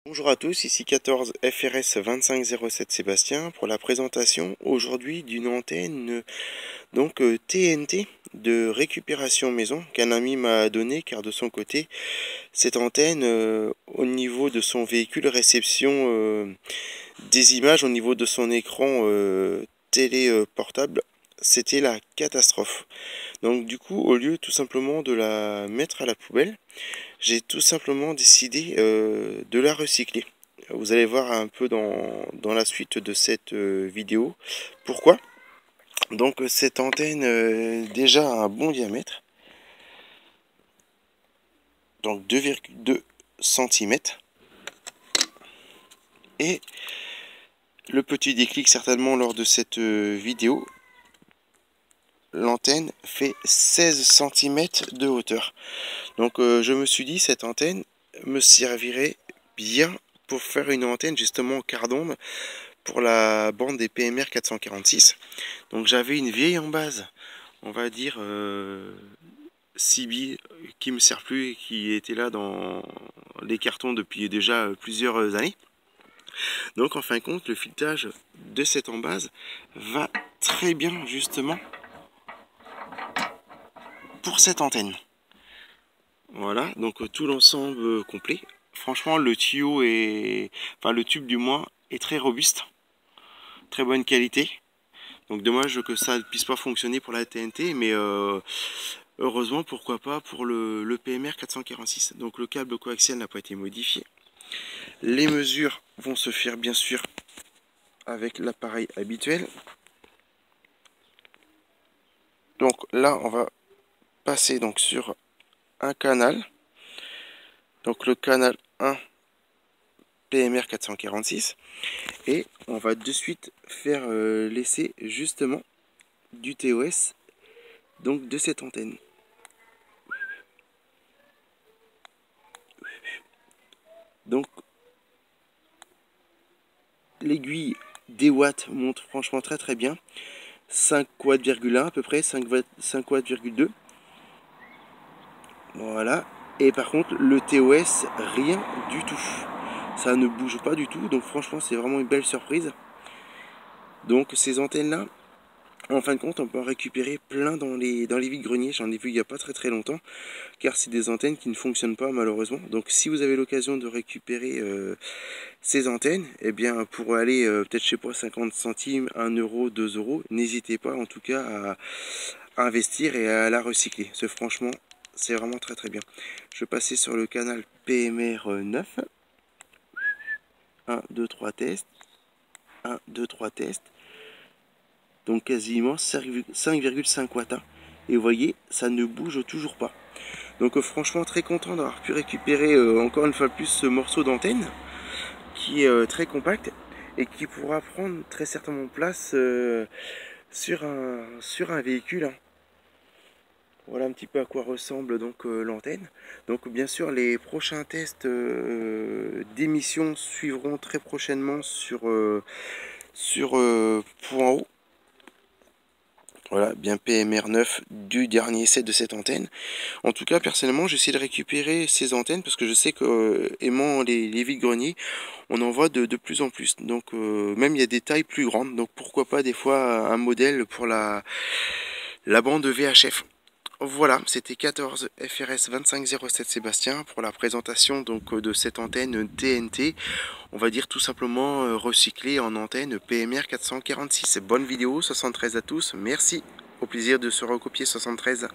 Bonjour à tous, ici 14 FRS 2507 Sébastien pour la présentation aujourd'hui d'une antenne TNT de récupération maison qu'un ami m'a donné, car de son côté cette antenne au niveau de son véhicule réception des images au niveau de son écran télé portable, c'était la catastrophe. Donc du coup, au lieu tout simplement de la mettre à la poubelle, j'ai tout simplement décidé de la recycler. Vous allez voir un peu dans la suite de cette vidéo pourquoi. Donc cette antenne déjà a un bon diamètre, donc 2,2 cm. Et le petit déclic certainement lors de cette vidéo, l'antenne fait 16 cm de hauteur. Donc je me suis dit cette antenne me servirait bien pour faire une antenne justement au quart d'onde pour la bande des PMR 446. Donc j'avais une vieille en base, on va dire CB, qui me sert plus et qui était là dans les cartons depuis déjà plusieurs années. Donc en fin de compte, le filetage de cette en base va très bien justement pour cette antenne. Voilà, donc tout l'ensemble complet. Franchement, le tuyau est, enfin le tube du moins, est très robuste, très bonne qualité. Donc dommage que ça ne puisse pas fonctionner pour la TNT, mais heureusement, pourquoi pas pour le PMR 446. Donc le câble coaxial n'a pas été modifié. Les mesures vont se faire bien sûr avec l'appareil habituel. Donc là, on va passer donc sur un canal. Donc le canal 1 PMR 446. Et on va de suite faire l'essai justement du TOS, donc de cette antenne. Donc l'aiguille des watts montre franchement très bien. 5 watts,1 à peu près, 5 watts,2. Voilà. Et par contre le TOS, rien du tout. Ça ne bouge pas du tout. Donc franchement c'est vraiment une belle surprise. Donc ces antennes là, en fin de compte, on peut en récupérer plein dans les vides-greniers. J'en ai vu il n'y a pas très longtemps, car c'est des antennes qui ne fonctionnent pas malheureusement. Donc si vous avez l'occasion de récupérer ces antennes, eh bien pour aller peut-être chez moi 50 centimes, 1 euro, 2 euros, n'hésitez pas en tout cas à investir et à la recycler. Franchement, c'est vraiment très bien. Je vais passer sur le canal PMR 9. 1, 2, 3 tests. 1, 2, 3 tests. Donc quasiment 5,5 watts. Et vous voyez, ça ne bouge toujours pas. Donc franchement très content d'avoir pu récupérer encore une fois plus ce morceau d'antenne qui est très compact et qui pourra prendre très certainement place sur un véhicule. Voilà un petit peu à quoi ressemble donc l'antenne. Donc bien sûr les prochains tests d'émission suivront très prochainement sur Point haut. Voilà, bien PMR 9 du dernier set de cette antenne. En tout cas, personnellement, j'essaie de récupérer ces antennes parce que je sais que, aimant les vides-greniers, on en voit de plus en plus. Donc, même il y a des tailles plus grandes. Donc, pourquoi pas des fois un modèle pour la bande VHF. Voilà, c'était 14 FRS 2507 Sébastien pour la présentation donc de cette antenne TNT. On va dire tout simplement recyclée en antenne PMR 446. Bonne vidéo, 73 à tous, merci. Au plaisir de se recopier 73.